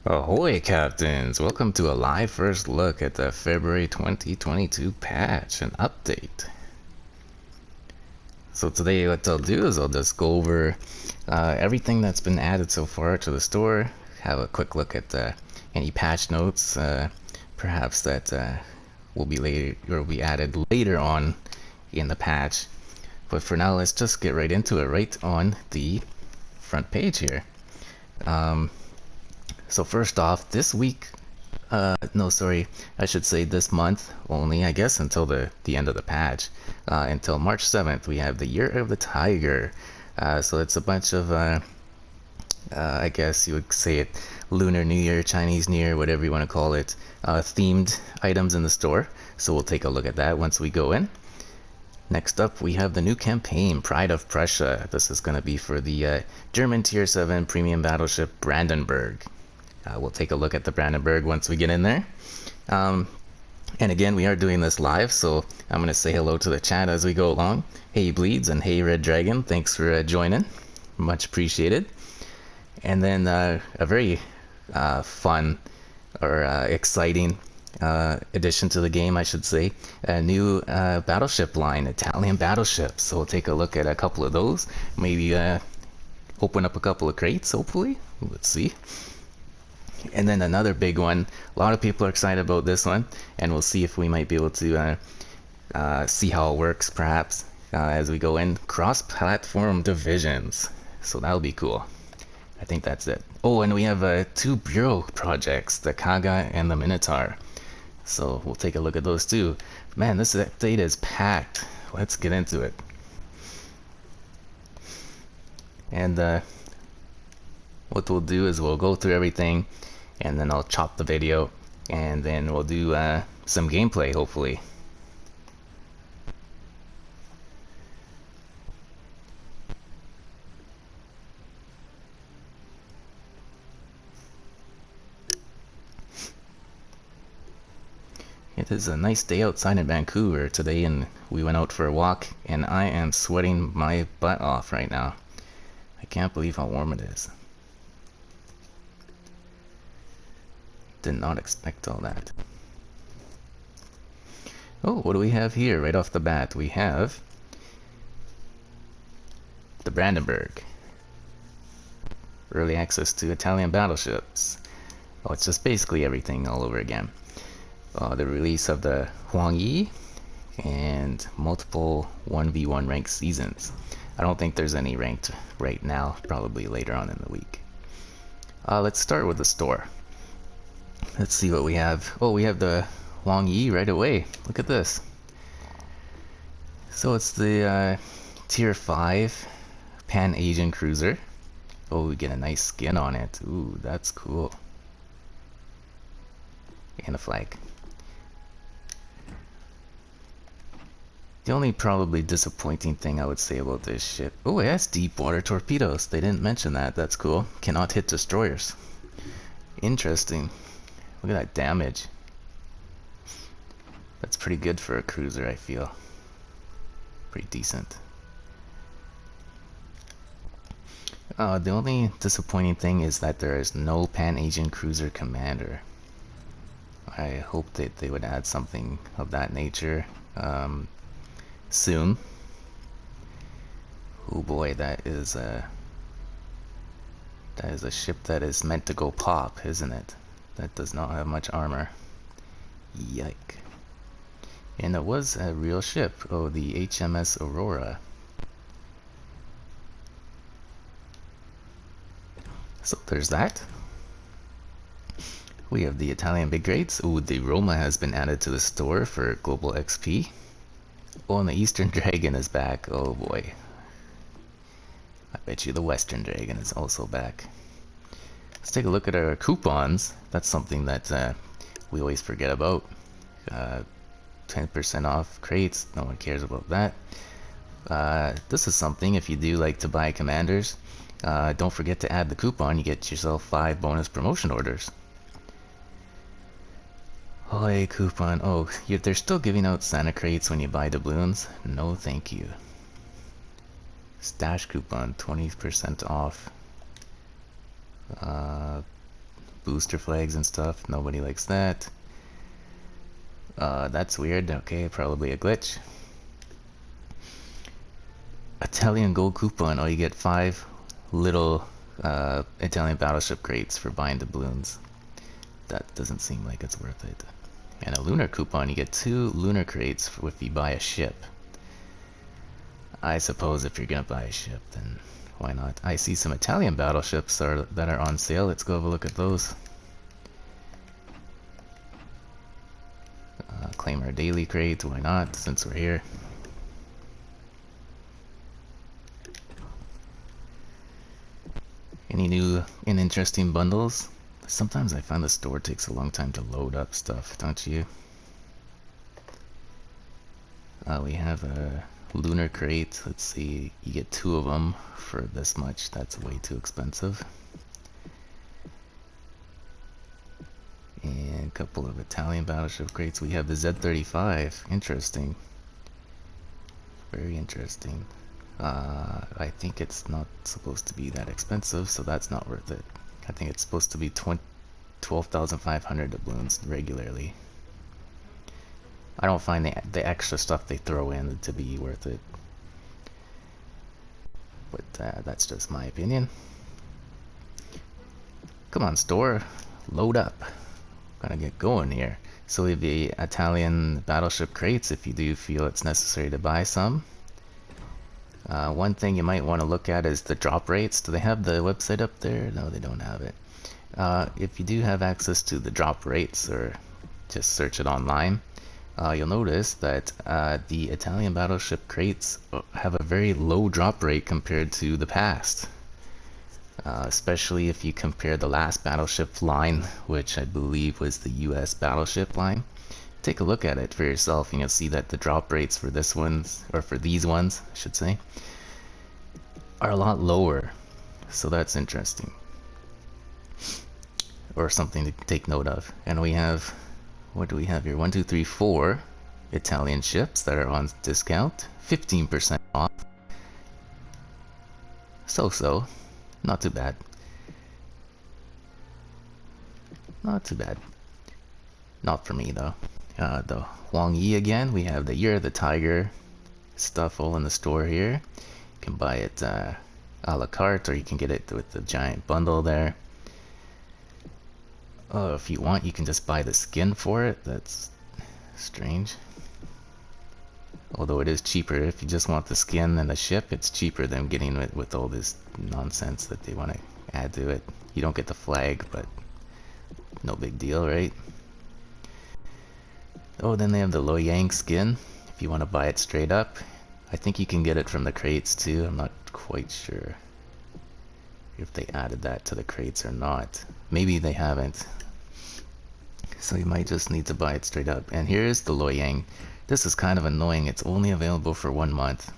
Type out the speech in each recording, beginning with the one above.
Ahoy, Captains! Welcome to a live first look at the February 2022 patch and update. So today what I'll do is I'll just go over everything that's been added so far to the store, have a quick look at any patch notes, perhaps that will be added later on in the patch. But for now, let's just get right into it, right on the front page here. So first off, this week, no, sorry, I should say this month only, I guess, until the end of the patch. Until March 7th, we have the Year of the Tiger. So it's a bunch of, I guess you would say it, Lunar New Year, Chinese New Year, whatever you want to call it, themed items in the store. So we'll take a look at that once we go in. Next up, we have the new campaign, Pride of Prussia. This is going to be for the German Tier 7 premium battleship Brandenburg. We'll take a look at the Brandenburg once we get in there. And again, we are doing this live, so I'm going to say hello to the chat as we go along. Hey Bleeds and hey Red Dragon, thanks for joining. Much appreciated. And then a very fun or exciting addition to the game, I should say, a new battleship line, Italian Battleships. So we'll take a look at a couple of those, maybe open up a couple of crates, hopefully. Let's see. And then another big one, a lot of people are excited about this one, and we'll see if we might be able to see how it works perhaps as we go in. Cross-platform divisions, so that'll be cool. I think that's it. Oh, and we have two bureau projects, the HUANGHE and the MINOTAUR. So we'll take a look at those too. Man, this update is packed. Let's get into it. And what we'll do is we'll go through everything, and then I'll chop the video, and then we'll do some gameplay, hopefully. It is a nice day outside in Vancouver today, and we went out for a walk, and I am sweating my butt off right now. I can't believe how warm it is. Did not expect all that. Oh, what do we have here right off the bat? We have the Brandenburg. Early access to Italian battleships. Oh, it's just basically everything all over again. The release of the HUANGHE and multiple 1v1 ranked seasons. I don't think there's any ranked right now, probably later on in the week. Let's start with the store. Let's see what we have. Oh, we have the HUANGHE right away. Look at this. So it's the Tier 5 Pan-Asian cruiser. Oh, we get a nice skin on it. Ooh, that's cool. And a flag. The only probably disappointing thing I would say about this ship. Oh, it has deep water torpedoes. They didn't mention that. That's cool. Cannot hit destroyers. Interesting. Look at that damage. That's pretty good for a cruiser, I feel. Pretty decent. The only disappointing thing is that there is no Pan-Asian cruiser commander. I hope that they would add something of that nature soon. Oh boy, that is a ship that is meant to go pop, isn't it? That does not have much armor. Yike. And it was a real ship. Oh, the HMS Aurora. So there's that. We have the Italian big rates. Ooh, the Roma has been added to the store for global XP. Oh, and the Eastern Dragon is back. Oh boy. I bet you the Western Dragon is also back. Let's take a look at our coupons. That's something that we always forget about. 10% off crates. No one cares about that. This is something, if you do like to buy commanders, don't forget to add the coupon. You get yourself 5 bonus promotion orders. Oh, a coupon. Oh, they're still giving out Santa crates when you buy doubloons. No, thank you. Stash coupon, 20% off. booster flags and stuff. Nobody likes that. That's weird. Okay, probably a glitch. Italian gold coupon. Oh, you get 5 little Italian battleship crates for buying doubloons. That doesn't seem like it's worth it. And a lunar coupon. You get 2 lunar crates if you buy a ship. I suppose if you're gonna buy a ship, then why not? I see some Italian battleships that are on sale. Let's go have a look at those. Claim our daily crate. Why not? Since we're here. Any new and interesting bundles? Sometimes I find the store takes a long time to load up stuff, don't you? We have a lunar crate. Let's see, you get 2 of them for this much. That's way too expensive. And a couple of Italian battleship crates. We have the Z-35. Interesting. Very interesting. I think it's not supposed to be that expensive, so that's not worth it. I think it's supposed to be 12,500 doubloons regularly. I don't find the extra stuff they throw in to be worth it. But that's just my opinion. Come on, store. Load up. Gotta get going here. So we have the Italian battleship crates if you do feel it's necessary to buy some. One thing you might want to look at is the drop rates. Do they have the website up there? No, they don't have it. If you do have access to the drop rates, or just search it online, you'll notice that the Italian battleship crates have a very low drop rate compared to the past. Especially if you compare the last battleship line, which I believe was the US battleship line. Take a look at it for yourself and you'll see that the drop rates for this ones, or for these ones I should say, are a lot lower. So that's interesting, or something to take note of. And we have, what do we have here? 1, 2, 3, 4 Italian ships that are on discount, 15% off. So not too bad. Not too bad. Not for me though. The HUANGHE again. We have the Year of the Tiger stuff all in the store here. You can buy it a la carte, or you can get it with the giant bundle there. Oh, if you want, you can just buy the skin for it. That's strange. Although it is cheaper if you just want the skin and the ship. It's cheaper than getting it with all this nonsense that they want to add to it. You don't get the flag, but no big deal, right? Oh, then they have the LOYANG skin if you want to buy it straight up. I think you can get it from the crates too. I'm not quite sure if they added that to the crates or not. Maybe they haven't. So you might just need to buy it straight up. And here's the LOYANG. This is kind of annoying. It's only available for 1 month.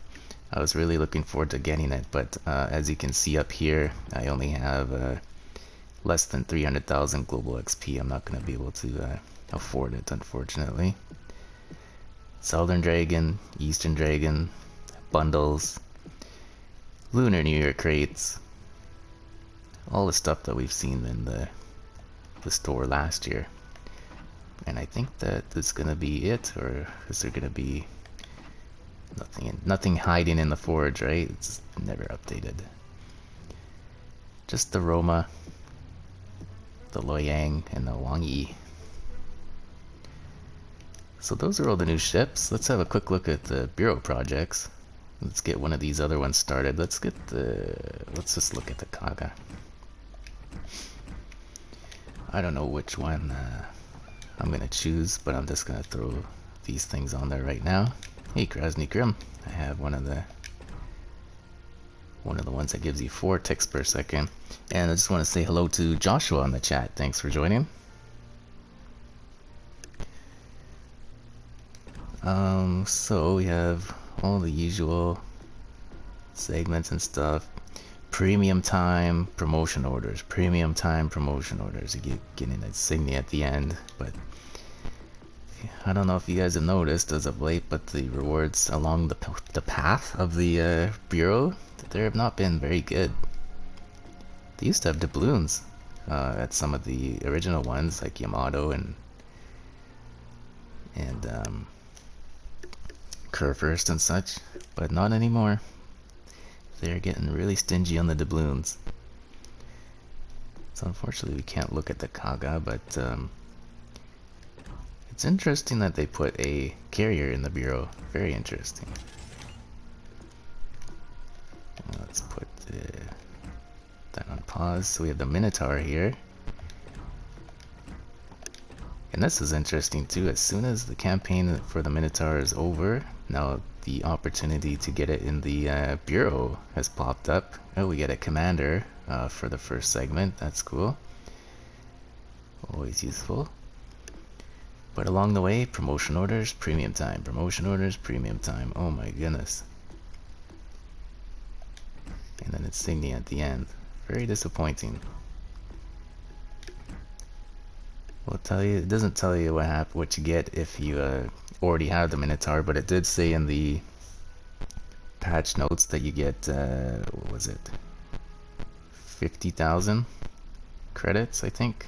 I was really looking forward to getting it, but as you can see up here, I only have less than 300,000 global XP. I'm not going to be able to afford it, unfortunately. Southern Dragon, Eastern Dragon, bundles, Lunar New Year crates, all the stuff that we've seen in the store last year. And I think that is going to be it, or is there going to be nothing hiding in the forge, right? It's never updated. Just the Roma, the LOYANG, and the HUANGHE. So those are all the new ships. Let's have a quick look at the Bureau projects. Let's get one of these other ones started. Let's just look at the Kaga. I don't know which one I'm gonna choose, but I'm just gonna throw these things on there right now. Hey, Krasny Krim. I have one of the ones that gives you 4 ticks per second. And I just want to say hello to Joshua in the chat. Thanks for joining. So we have all the usual segments and stuff. Premium time promotion orders. Premium time promotion orders. You get getting an insignia at the end, but I don't know if you guys have noticed as of late, but the rewards along the path of the Bureau, they have not been very good. They used to have doubloons. at some of the original ones like Yamato and Kurfürst and such, but not anymore. They're getting really stingy on the doubloons. So unfortunately we can't look at the Kaga, but it's interesting that they put a carrier in the bureau. Very interesting. Let's put that on pause. So we have the Minotaur here. And this is interesting too. As soon as the campaign for the Minotaur is over, now the opportunity to get it in the bureau has popped up. Oh, we get a commander for the first segment. That's cool. Always useful. But along the way, promotion orders, premium time. Promotion orders, premium time. Oh my goodness. And then insignia at the end. Very disappointing. Will tell you, it doesn't tell you what you get if you already have the Minotaur, but it did say in the patch notes that you get what was it, 50,000 credits, I think.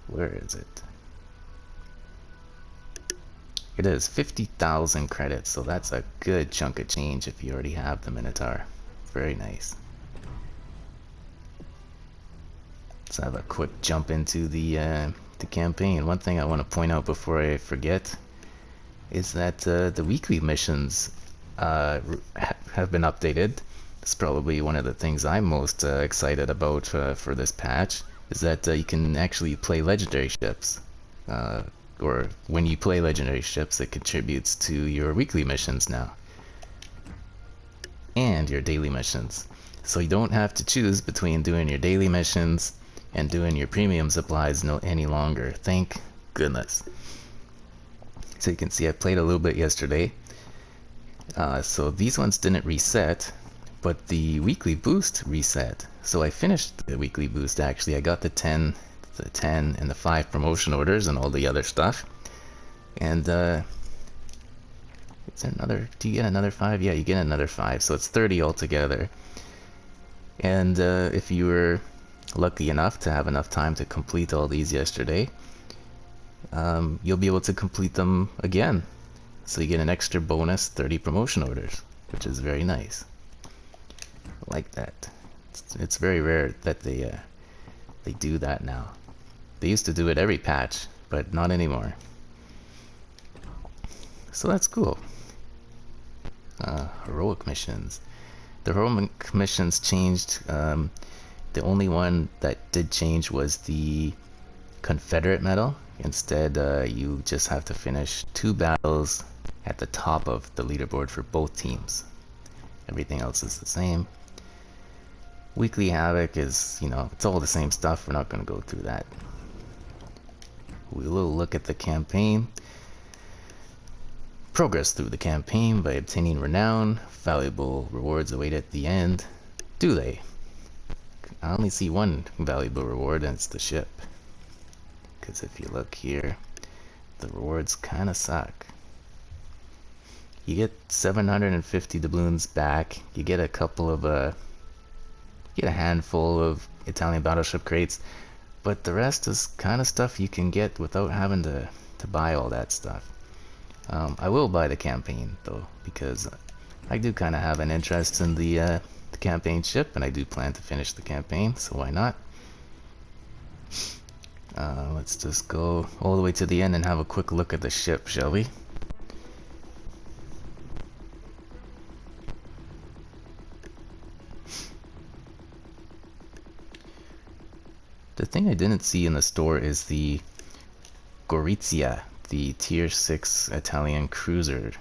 Where is it? It is 50,000 credits, so that's a good chunk of change if you already have the Minotaur. Very nice. Let's have a quick jump into the campaign. One thing I want to point out before I forget is that the weekly missions have been updated. It's probably one of the things I'm most excited about for this patch, is that you can actually play legendary ships. Or when you play legendary ships, it contributes to your weekly missions now. And your daily missions. So you don't have to choose between doing your daily missions and doing your premium supplies any longer. Thank goodness. So you can see I played a little bit yesterday. So these ones didn't reset, but the weekly boost reset. So I finished the weekly boost actually. I got the 10 and the 5 promotion orders and all the other stuff. And is there another, do you get another 5? Yeah, you get another 5, so it's 30 altogether. And if you were lucky enough to have enough time to complete all these yesterday, you'll be able to complete them again. So you get an extra bonus 30 promotion orders, which is very nice. I like that. It's very rare that they do that now. They used to do it every patch, but not anymore. So that's cool. Heroic missions. The heroic missions changed. The only one that did change was the Confederate medal. Instead, you just have to finish 2 battles at the top of the leaderboard for both teams. Everything else is the same. Weekly HAVOC is, you know, it's all the same stuff. We're not going to go through that. We will look at the campaign. Progress through the campaign by obtaining renown. Valuable rewards await at the end. Do they? I only see one valuable reward, and it's the ship. Because if you look here, the rewards kind of suck. You get 750 doubloons back. You get a couple of you get a handful of Italian battleship crates, but the rest is kind of stuff you can get without having to buy all that stuff. I will buy the campaign though, because I do kind of have an interest in the campaign ship, and I do plan to finish the campaign, so why not? Let's just go all the way to the end and have a quick look at the ship, shall we? The thing I didn't see in the store is the Gorizia, the tier 6 Italian cruiser,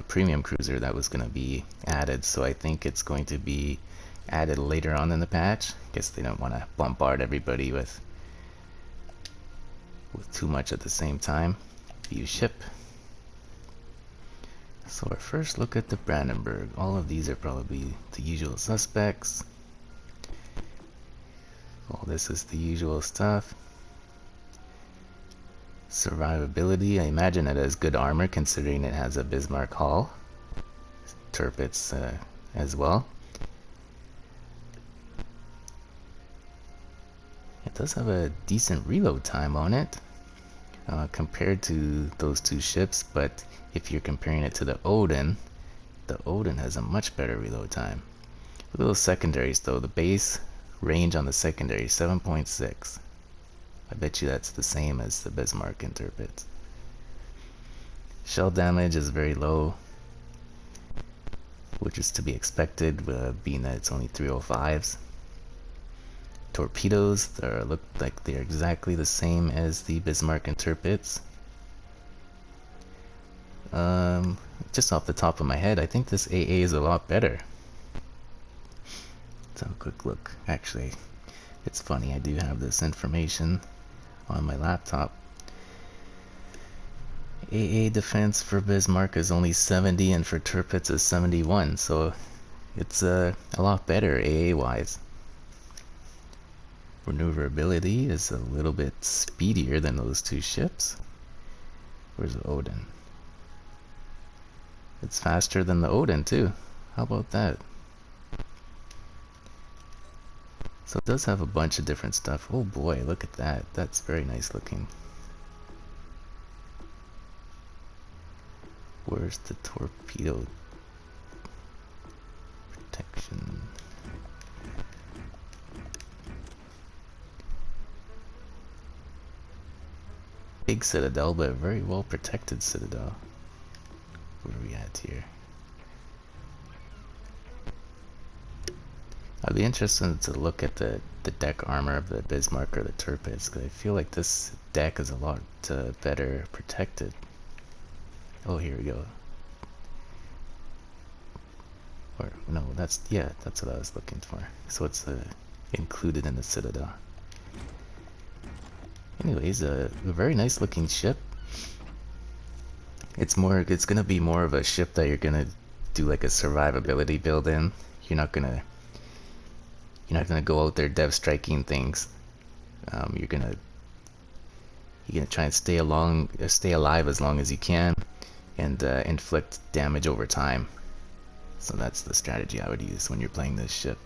premium cruiser that was going to be added, so I think it's going to be added later on in the patch. Guess they don't want to bombard everybody with too much at the same time. View ship. So our first look at the Brandenburg. All of these are probably the usual suspects. All this is the usual stuff. Survivability, I imagine it has good armor considering it has a Bismarck hull. Turrets as well. It does have a decent reload time on it compared to those two ships, but if you're comparing it to the Odin has a much better reload time. Look at those secondaries though. The base range on the secondary 7.6. I bet you that's the same as the Bismarck interprets. Shell damage is very low, which is to be expected, being that it's only 305s. Torpedoes look like they're exactly the same as the Bismarck interprets. Just off the top of my head, I think this AA is a lot better. Let's have a quick look. Actually, it's funny, I do have this information on my laptop. AA defense for Bismarck is only 70 and for Tirpitz is 71, so it's a lot better AA wise. Maneuverability is a little bit speedier than those two ships. Where's the Odin? It's faster than the Odin too. How about that? So it does have a bunch of different stuff. Oh boy, look at that. That's very nice looking. Where's the torpedo protection? Big citadel, but a very well protected citadel. Where are we at here? I'd be interested to look at the deck armor of the Bismarck or the Tirpitz, because I feel like this deck is a lot better protected. Oh, here we go. Or no, that's what I was looking for. So it's included in the citadel. Anyways, a very nice looking ship. It's gonna be more of a ship that you're gonna do like a survivability build in. You're not gonna go out there dev striking things. You're gonna try and stay alive as long as you can, and inflict damage over time. So that's the strategy I would use when you're playing this ship.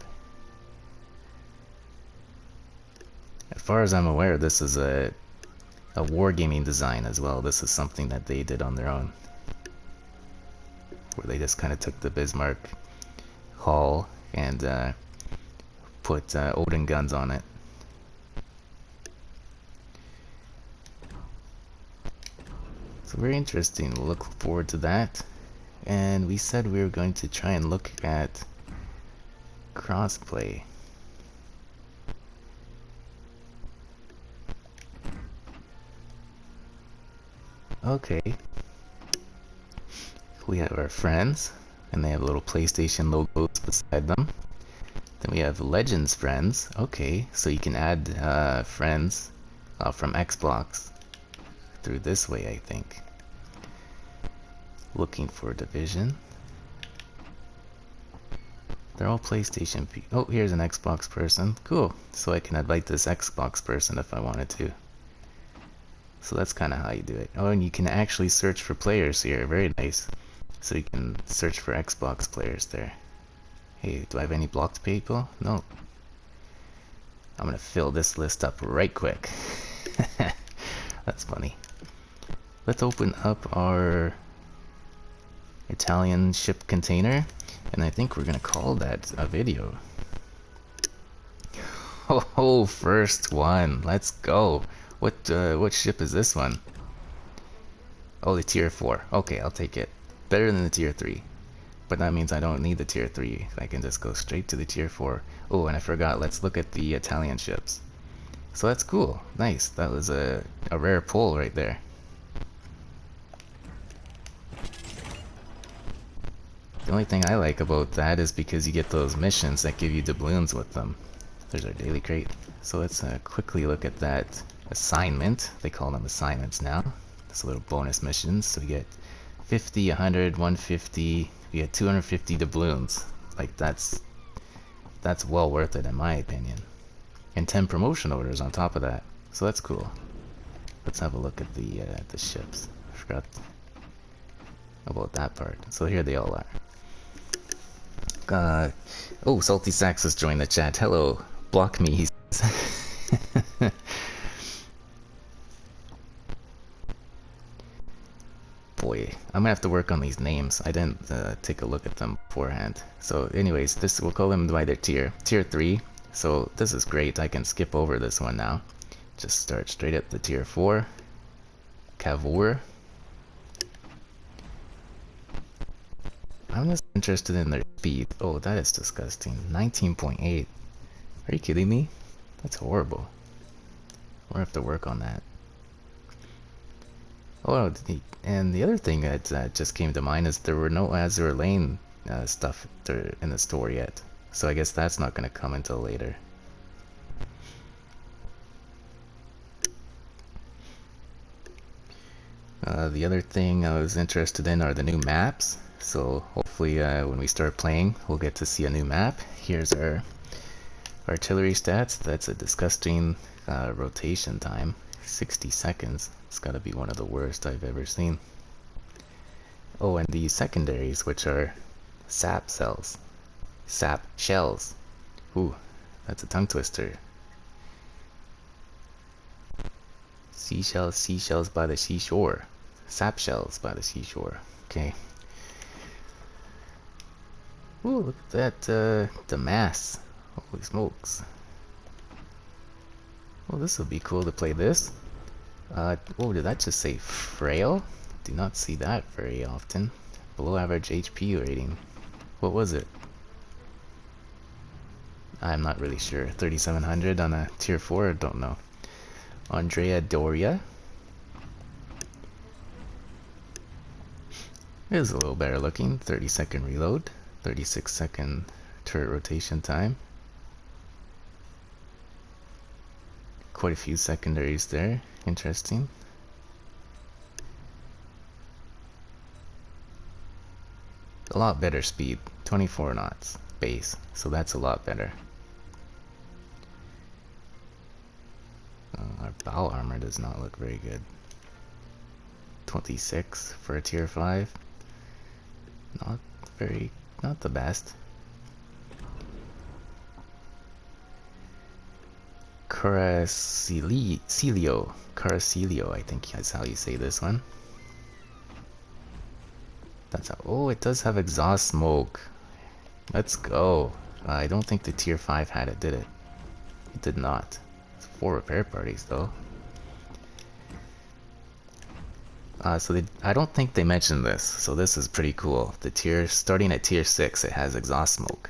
As far as I'm aware, this is a wargaming design as well. This is something that they did on their own, where they just kind of took the Bismarck hull and put Odin guns on it. So very interesting. We'll look forward to that. And we said we were going to try and look at crossplay. Okay. We have our friends, and they have little PlayStation logos beside them. Then we have Legends friends. Okay, so you can add friends from Xbox through this way, I think. Looking for a division. They're all PlayStation people. Oh, here's an Xbox person. Cool. So I can invite this Xbox person if I wanted to. So that's kind of how you do it. Oh, and you can actually search for players here. Very nice. So you can search for Xbox players there. Hey, do I have any blocked people? No. I'm gonna fill this list up right quick. That's funny. Let's open up our Italian ship container, and I think we're gonna call that a video. Oh, first one. Let's go. What ship is this one? Oh, the tier 4. Okay, I'll take it. Better than the tier 3. But that means I don't need the tier 3. I can just go straight to the tier 4. Oh, and I forgot. Let's look at the Italian ships. So that's cool. Nice. That was a rare pull right there. The only thing I like about that is because you get those missions that give you doubloons with them. There's our daily crate. So let's quickly look at that assignment. They call them assignments now. It's a little bonus missions. So we get 50, 100, 150. We get 250 doubloons. Like that's well worth it in my opinion. And 10 promotion orders on top of that. So that's cool. Let's have a look at the ships. I forgot about that part. So here they all are. Oh, Salty Sax has joined the chat. Hello. Block me, he says. Boy, I'm gonna have to work on these names. I didn't take a look at them beforehand. So anyways, this we'll call them by their tier. Tier 3. So this is great. I can skip over this one now. Just start straight at the tier 4. Cavour. I'm just interested in their speed. Oh, that is disgusting. 19.8. Are you kidding me? That's horrible. We'll have to work on that. Oh, and the other thing that just came to mind is there were no Azure Lane stuff in the store yet. So I guess that's not going to come until later. The other thing I was interested in are the new maps. So hopefully when we start playing, we'll get to see a new map. Here's our artillery stats. That's a disgusting rotation time. 60 seconds. It's got to be one of the worst I've ever seen. Oh, and the secondaries, which are sap cells. Sap shells. Ooh, that's a tongue twister. Seashells by the seashore. Sap shells by the seashore. Okay. Ooh, look at that, the mass. Holy smokes. Well, this will be cool to play this. Oh, did that just say frail? Do not see that very often. Below average HP rating. What was it? I'm not really sure. 3700 on a tier 4? Don't know. Andrea Doria. It is a little better looking. 30-second reload. 36-second turret rotation time. Quite a few secondaries there. Interesting. A lot better speed. 24 knots base. So that's a lot better. Our bow armor does not look very good. 26 for a tier 5. Not the best. Caracilio, I think that's how you say this one. That's how. Oh, it does have exhaust smoke. Let's go. I don't think the tier 5 had it, did it? It did not. It's 4 repair parties though. So I don't think they mentioned this, so this is pretty cool. The tier, starting at tier 6, it has exhaust smoke.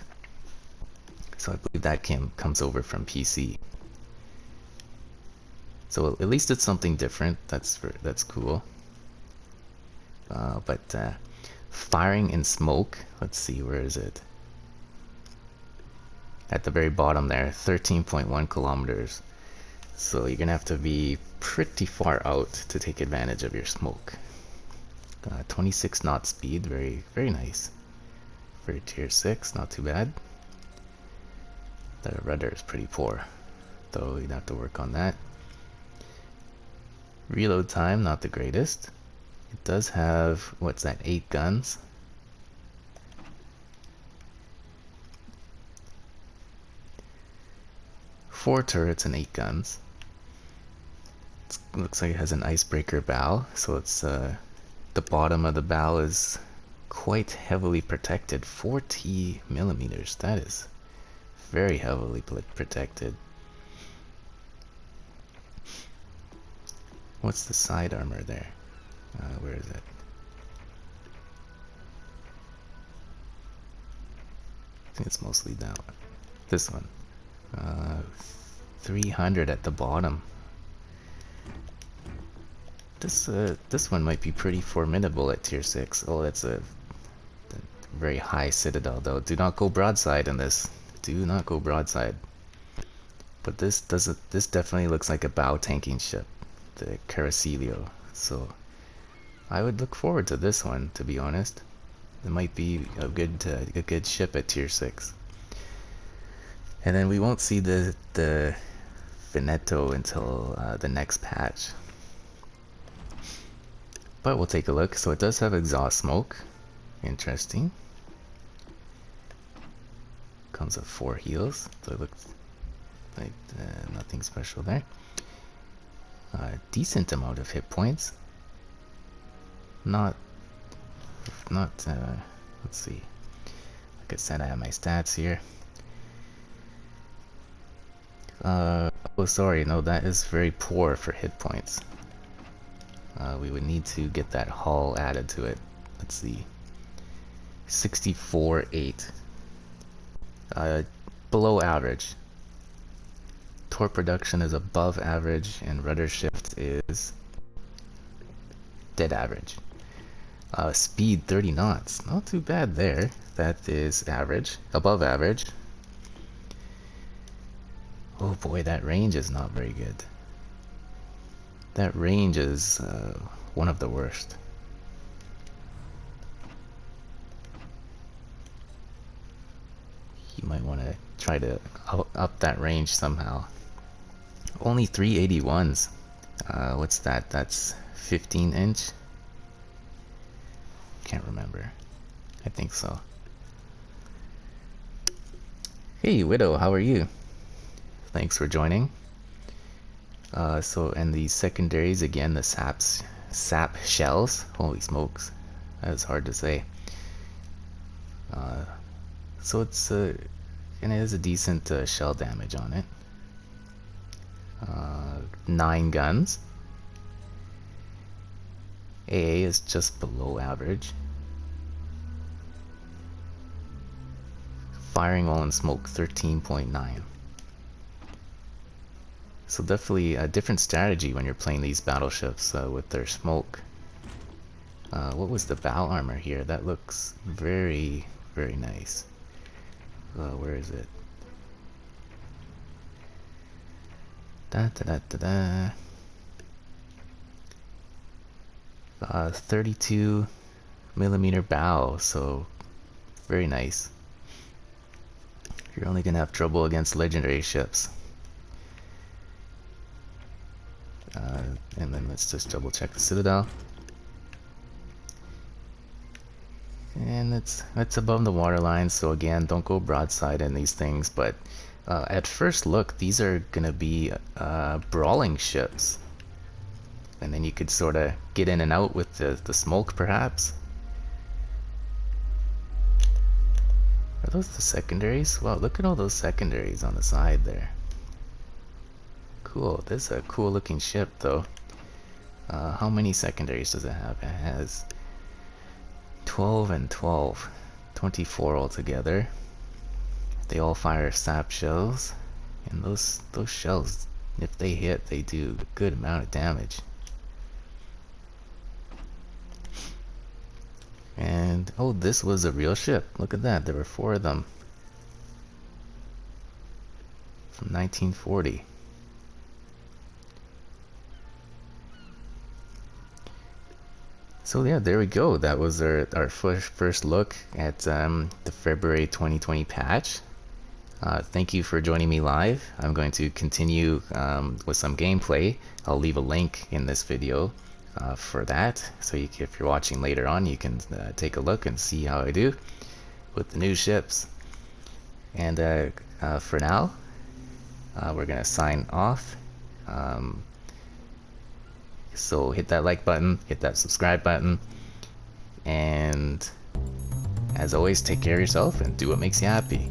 So I believe that comes over from PC. So at least it's something different. That's cool. But firing in smoke. Let's see, where is it? At the very bottom there, 13.1 kilometers. So you're gonna have to be pretty far out to take advantage of your smoke. 26 knot speed, very nice. For tier 6, not too bad. The rudder is pretty poor, though you'd have to work on that. Reload time, not the greatest. It does have, what's that, 8 guns. Four turrets and 8 guns. Looks like it has an icebreaker bow, so it's the bottom of the bow is quite heavily protected. 40 millimeters. That is very heavily protected. What's the side armor there? Where is it? I think it's mostly that one. This one. 300 at the bottom. This one might be pretty formidable at tier 6. Oh, that's a very high citadel though. Do not go broadside in this. Do not go broadside. But this definitely looks like a bow tanking ship, the Caracilio. So I would look forward to this one, to be honest. It might be a good ship at tier 6. And then we won't see the Veneto until the next patch. But we'll take a look. So it does have exhaust smoke. Interesting. Comes with 4 heals. So it looks like nothing special there. Decent amount of hit points. Not, let's see. Like I said, I have my stats here. Oh, sorry, no, that is very poor for hit points. We would need to get that hull added to it. Let's see. 64.8. Below average. Torque production is above average, and rudder shift is dead average. Speed 30 knots. Not too bad there. That is average. Above average. Oh boy, that range is not very good. That range is one of the worst. You might want to try to up that range somehow. Only 381s. What's that? That's 15-inch? Can't remember. I think so. Hey Widow, how are you? Thanks for joining. And the secondaries, again, the sap shells. Holy smokes, that is hard to say. So it's and it has a decent shell damage on it. 9 guns. AA is just below average. Firing while in smoke 13.9. So definitely a different strategy when you're playing these battleships with their smoke. What was the bow armor here? That looks very, very nice. Where is it? Da da da da da. 32 millimeter bow, so very nice. You're only gonna have trouble against legendary ships. And then let's just double check the Citadel. And it's above the waterline, so again, don't go broadside in these things, but at first look, these are gonna be brawling ships. And then you could sort of get in and out with the smoke, perhaps. Are those the secondaries? Wow, look at all those secondaries on the side there. Cool, this is a cool looking ship though. How many secondaries does it have? It has 12 and 12. 24 altogether. They all fire sap shells. And those shells, if they hit, they do a good amount of damage. And, oh, this was a real ship. Look at that, there were 4 of them. From 1940. So yeah, there we go. That was our first look at the February 2020 patch. Thank you for joining me live. I'm going to continue with some gameplay. I'll leave a link in this video for that, so if you're watching later on, you can take a look and see how I do with the new ships. And for now, we're gonna sign off. So hit that like button, hit that subscribe button, and as always, take care of yourself and do what makes you happy.